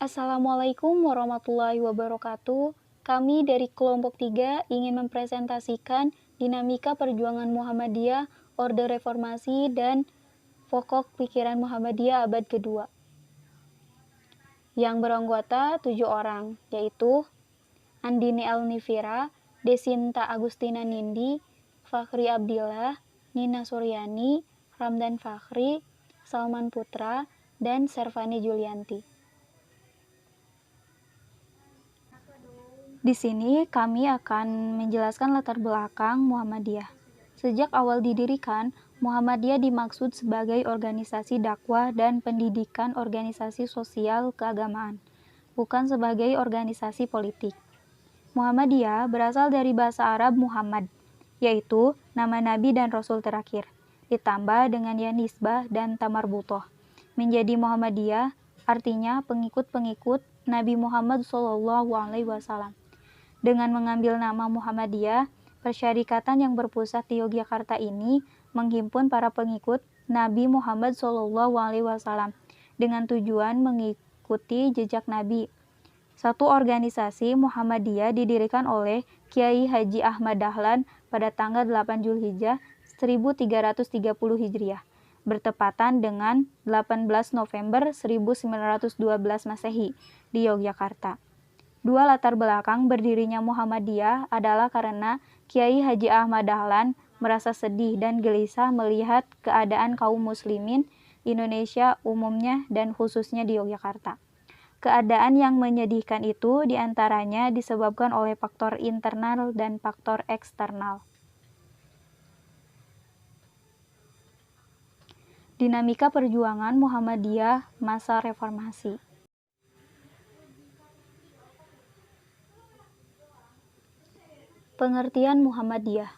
Assalamualaikum warahmatullahi wabarakatuh. Kami dari kelompok 3 ingin mempresentasikan dinamika perjuangan Muhammadiyah, Orde Reformasi, dan pokok pikiran Muhammadiyah abad kedua. Yang beranggota 7 orang, yaitu Andini Elnifira, Desinta Agustina Nindi, Fakhri Abdillah, Nina Suryani, Ramdan Fakhri, Salman Putra, dan Servani Julianti. Di sini kami akan menjelaskan latar belakang Muhammadiyah. Sejak awal didirikan, Muhammadiyah dimaksud sebagai organisasi dakwah dan pendidikan organisasi sosial keagamaan, bukan sebagai organisasi politik. Muhammadiyah berasal dari bahasa Arab Muhammad, yaitu nama Nabi dan Rasul terakhir, ditambah dengan ya nisbah dan tamarbutoh. Menjadi Muhammadiyah artinya pengikut-pengikut Nabi Muhammad SAW. Dengan mengambil nama Muhammadiyah, persyarikatan yang berpusat di Yogyakarta ini menghimpun para pengikut Nabi Muhammad SAW dengan tujuan mengikuti jejak Nabi. Satu organisasi Muhammadiyah didirikan oleh Kiai Haji Ahmad Dahlan pada tanggal 8 Zulhijjah 1330 Hijriah, bertepatan dengan 18 November 1912 Masehi di Yogyakarta. Dua latar belakang berdirinya Muhammadiyah adalah karena Kiai Haji Ahmad Dahlan merasa sedih dan gelisah melihat keadaan kaum muslimin Indonesia umumnya dan khususnya di Yogyakarta. Keadaan yang menyedihkan itu diantaranya disebabkan oleh faktor internal dan faktor eksternal. Dinamika perjuangan Muhammadiyah masa reformasi. Pengertian Muhammadiyah.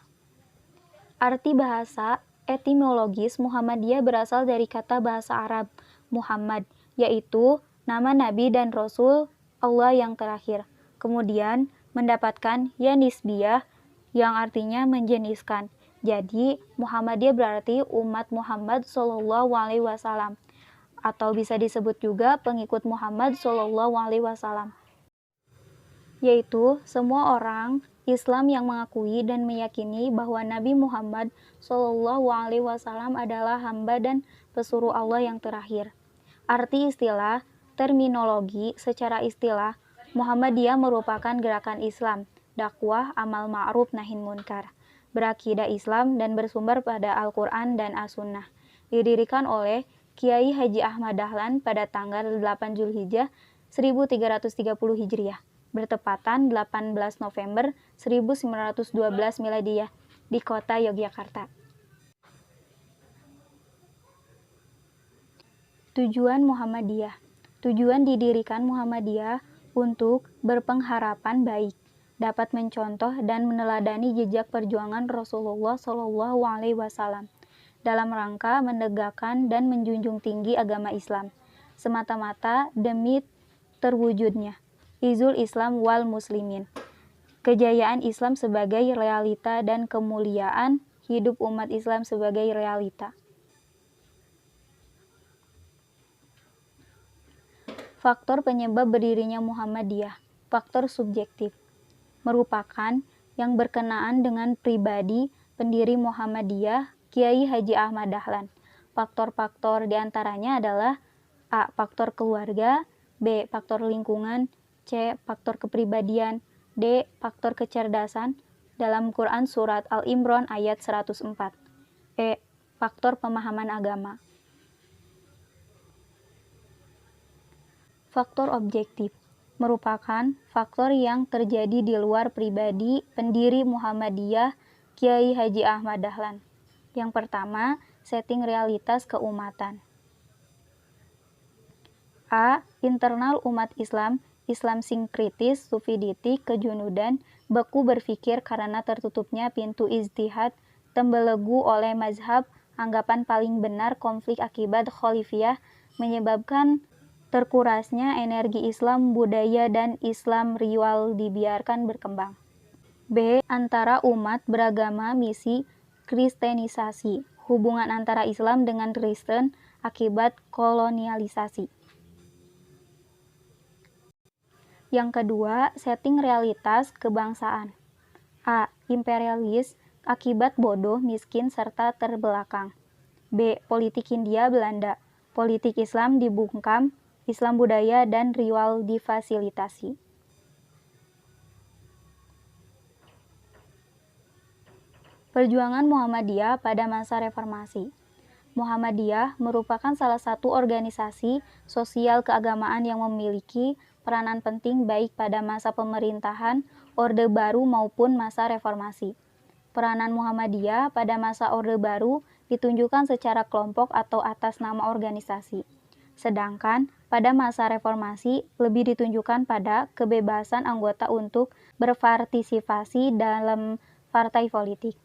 Arti bahasa etimologis Muhammadiyah berasal dari kata bahasa Arab Muhammad, yaitu nama Nabi dan Rasul Allah yang terakhir. Kemudian mendapatkan ya nisbiyah yang artinya menjeniskan. Jadi Muhammadiyah berarti umat Muhammad SAW, atau bisa disebut juga pengikut Muhammad SAW, yaitu semua orang Islam yang mengakui dan meyakini bahwa Nabi Muhammad SAW adalah hamba dan pesuruh Allah yang terakhir. Arti istilah, terminologi, secara istilah, Muhammadiyah merupakan gerakan Islam, dakwah, amal ma'ruf, nahi munkar, berakidah Islam dan bersumber pada Al-Quran dan As-Sunnah. Didirikan oleh Kiai Haji Ahmad Dahlan pada tanggal 8 Zulhijjah 1330 Hijriah, bertepatan 18 November 1912 Miladiyah di kota Yogyakarta. Tujuan Muhammadiyah. Tujuan didirikan Muhammadiyah untuk berpengharapan baik, dapat mencontoh dan meneladani jejak perjuangan Rasulullah SAW dalam rangka menegakkan dan menjunjung tinggi agama Islam, semata-mata demi terwujudnya Izul Islam wal Muslimin, kejayaan Islam sebagai realita dan kemuliaan hidup umat Islam sebagai realita. Faktor penyebab berdirinya Muhammadiyah. Faktor subjektif merupakan yang berkenaan dengan pribadi pendiri Muhammadiyah, Kiai Haji Ahmad Dahlan. Faktor-faktor diantaranya adalah A. Faktor keluarga, B. Faktor lingkungan, C. Faktor kepribadian, D. Faktor kecerdasan. Dalam Quran Surat Al-Imran ayat 104. E. Faktor pemahaman agama. Faktor objektif merupakan faktor yang terjadi di luar pribadi pendiri Muhammadiyah, Kiai Haji Ahmad Dahlan. Yang pertama, setting realitas keumatan. A. Internal umat Islam, Islam sinkritis, sufiditik, kejunudan, beku berpikir karena tertutupnya pintu ijtihad, tembelegu oleh mazhab, anggapan paling benar, konflik akibat khalifiyah, menyebabkan terkurasnya energi Islam budaya dan Islam riwal dibiarkan berkembang. B. Antara umat beragama misi kristenisasi, hubungan antara Islam dengan Kristen akibat kolonialisasi. Yang kedua, setting realitas kebangsaan. A. Imperialis, akibat bodoh, miskin, serta terbelakang. B. Politik Hindia Belanda, politik Islam dibungkam, Islam budaya dan riwal difasilitasi. Perjuangan Muhammadiyah pada masa reformasi. Muhammadiyah merupakan salah satu organisasi sosial keagamaan yang memiliki peranan penting baik pada masa pemerintahan Orde Baru maupun masa reformasi. Peranan Muhammadiyah pada masa Orde Baru ditunjukkan secara kelompok atau atas nama organisasi. Sedangkan pada masa reformasi lebih ditunjukkan pada kebebasan anggota untuk berpartisipasi dalam partai politik.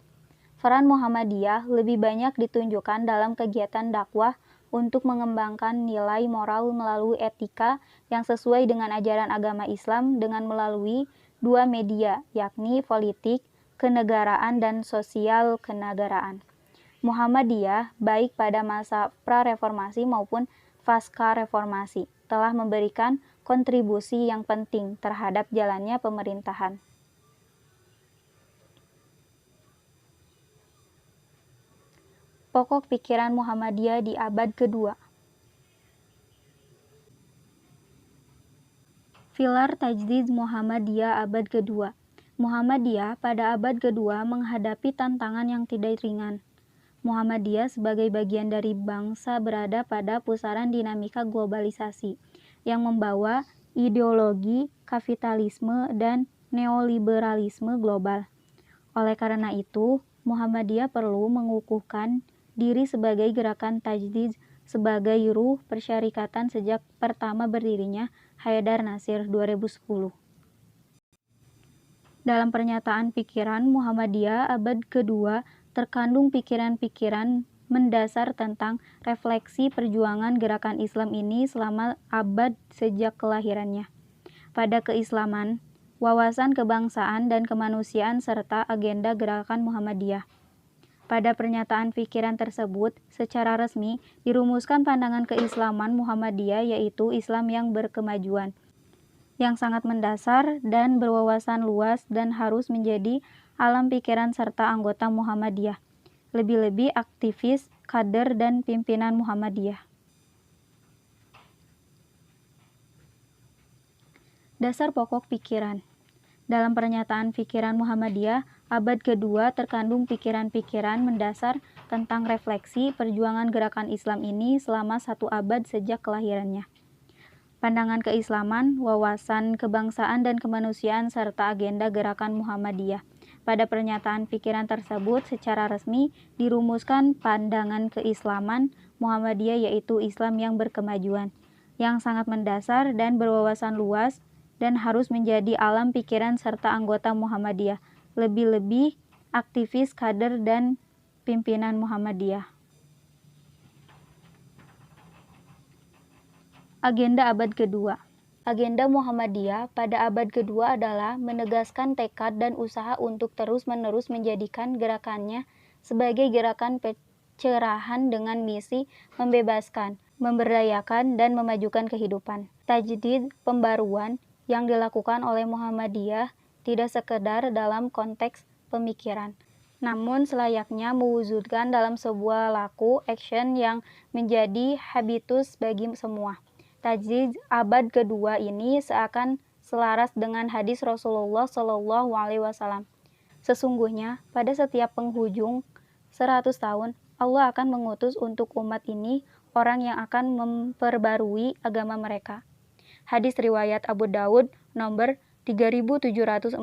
Peran Muhammadiyah lebih banyak ditunjukkan dalam kegiatan dakwah untuk mengembangkan nilai moral melalui etika yang sesuai dengan ajaran agama Islam dengan melalui dua media, yakni politik, kenegaraan, dan sosial kenegaraan. Muhammadiyah, baik pada masa pra-reformasi maupun pasca reformasi, telah memberikan kontribusi yang penting terhadap jalannya pemerintahan. Pokok pikiran Muhammadiyah di abad kedua. Pilar Tajdid Muhammadiyah abad kedua. Muhammadiyah pada abad kedua menghadapi tantangan yang tidak ringan. Muhammadiyah sebagai bagian dari bangsa berada pada pusaran dinamika globalisasi yang membawa ideologi kapitalisme dan neoliberalisme global. Oleh karena itu, Muhammadiyah perlu mengukuhkan diri sebagai gerakan tajdid sebagai ruh persyarikatan sejak pertama berdirinya Haidar Nasir 2010. Dalam pernyataan pikiran Muhammadiyah abad kedua terkandung pikiran-pikiran mendasar tentang refleksi perjuangan gerakan Islam ini selama abad sejak kelahirannya. Pada keislaman, wawasan kebangsaan dan kemanusiaan serta agenda gerakan Muhammadiyah. Pada pernyataan pikiran tersebut, secara resmi dirumuskan pandangan keislaman Muhammadiyah yaitu Islam yang berkemajuan, yang sangat mendasar dan berwawasan luas dan harus menjadi alam pikiran serta anggota Muhammadiyah, lebih-lebih aktivis, kader, dan pimpinan Muhammadiyah. Dasar pokok pikiran. Dalam pernyataan pikiran Muhammadiyah, abad kedua terkandung pikiran-pikiran mendasar tentang refleksi perjuangan gerakan Islam ini selama satu abad sejak kelahirannya. Pandangan keislaman, wawasan kebangsaan dan kemanusiaan serta agenda gerakan Muhammadiyah. Pada pernyataan pikiran tersebut secara resmi dirumuskan pandangan keislaman Muhammadiyah yaitu Islam yang berkemajuan, yang sangat mendasar dan berwawasan luas dan harus menjadi alam pikiran serta anggota Muhammadiyah, lebih-lebih aktivis, kader, dan pimpinan Muhammadiyah. Agenda abad kedua. Agenda Muhammadiyah pada abad kedua adalah menegaskan tekad dan usaha untuk terus-menerus menjadikan gerakannya sebagai gerakan pencerahan dengan misi membebaskan, memberdayakan, dan memajukan kehidupan. Tajdid, pembaruan, yang dilakukan oleh Muhammadiyah tidak sekedar dalam konteks pemikiran, namun selayaknya mewujudkan dalam sebuah laku action yang menjadi habitus bagi semua. Tajdid abad kedua ini seakan selaras dengan hadis Rasulullah Shallallahu Alaihi Wasallam. Sesungguhnya pada setiap penghujung 100 tahun Allah akan mengutus untuk umat ini orang yang akan memperbarui agama mereka. Hadis riwayat Abu Daud nomor 3740.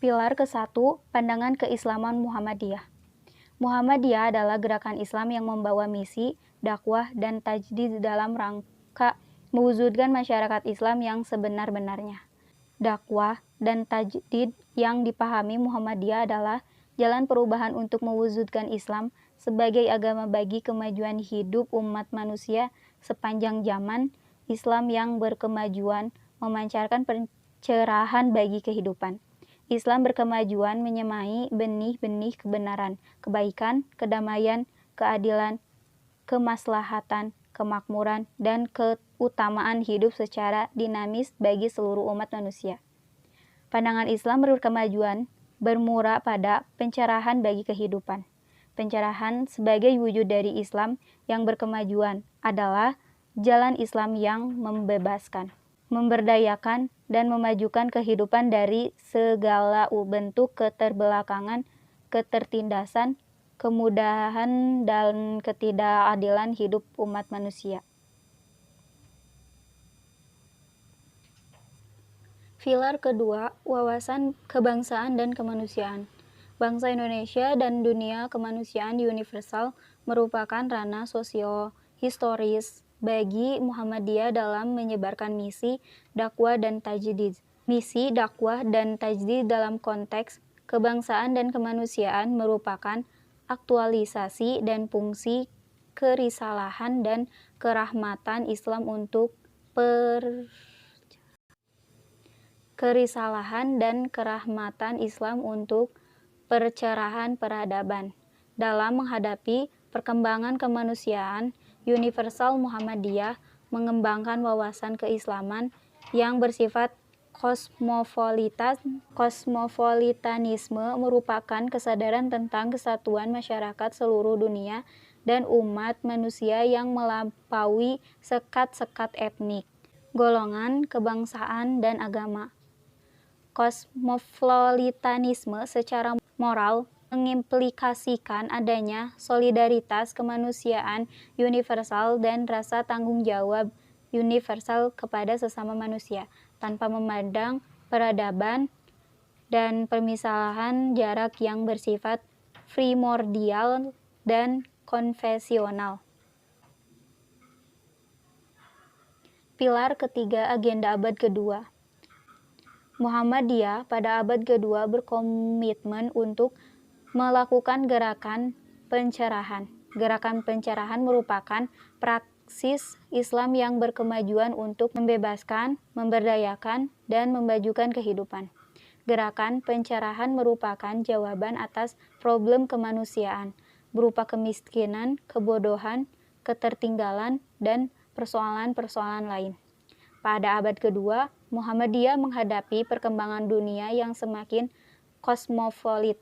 Pilar ke-1, pandangan keislaman Muhammadiyah. Muhammadiyah adalah gerakan Islam yang membawa misi, dakwah, dan tajdid dalam rangka mewujudkan masyarakat Islam yang sebenar-benarnya. Dakwah dan tajdid yang dipahami Muhammadiyah adalah jalan perubahan untuk mewujudkan Islam sebagai agama bagi kemajuan hidup umat manusia sepanjang zaman. Islam yang berkemajuan memancarkan pencerahan bagi kehidupan. Islam berkemajuan menyemai benih-benih kebenaran, kebaikan, kedamaian, keadilan, kemaslahatan, kemakmuran, dan keutamaan hidup secara dinamis bagi seluruh umat manusia. Pandangan Islam berkemajuan bermula pada pencerahan bagi kehidupan. Pencerahan sebagai wujud dari Islam yang berkemajuan adalah jalan Islam yang membebaskan, memberdayakan, dan memajukan kehidupan dari segala bentuk keterbelakangan, ketertindasan, kemudahan, dan ketidakadilan hidup umat manusia. Pilar kedua, wawasan kebangsaan dan kemanusiaan. Bangsa Indonesia dan dunia kemanusiaan universal merupakan ranah sosio-historis bagi Muhammadiyah dalam menyebarkan misi, dakwah, dan tajdid. Misi, dakwah, dan tajdid dalam konteks kebangsaan dan kemanusiaan merupakan aktualisasi dan fungsi kerisalahan dan kerahmatan Islam untuk percerahan peradaban. Dalam menghadapi perkembangan kemanusiaan universal, Muhammadiyah mengembangkan wawasan keislaman yang bersifat kosmopolitanisme merupakan kesadaran tentang kesatuan masyarakat seluruh dunia dan umat manusia yang melampaui sekat-sekat etnik, golongan, kebangsaan, dan agama. Kosmopolitanisme secara moral mengimplikasikan adanya solidaritas kemanusiaan universal dan rasa tanggung jawab universal kepada sesama manusia, tanpa memandang peradaban dan permisalahan jarak yang bersifat primordial dan konvensional. Pilar ketiga, agenda abad kedua. Muhammadiyah pada abad kedua berkomitmen untuk melakukan gerakan pencerahan. Gerakan pencerahan merupakan praksis Islam yang berkemajuan untuk membebaskan, memberdayakan, dan memajukan kehidupan. Gerakan pencerahan merupakan jawaban atas problem kemanusiaan, berupa kemiskinan, kebodohan, ketertinggalan, dan persoalan-persoalan lain. Pada abad kedua, Muhammadiyah menghadapi perkembangan dunia yang semakin kosmopolit,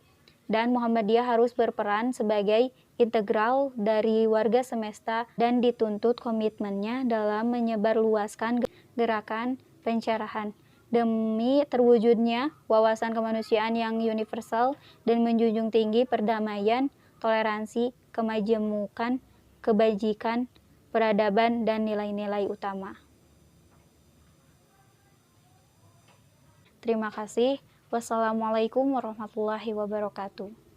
dan Muhammadiyah harus berperan sebagai integral dari warga semesta dan dituntut komitmennya dalam menyebarluaskan gerakan pencerahan demi terwujudnya wawasan kemanusiaan yang universal dan menjunjung tinggi perdamaian, toleransi, kemajemukan, kebajikan, peradaban, dan nilai-nilai utama. Terima kasih. Wassalamualaikum warahmatullahi wabarakatuh.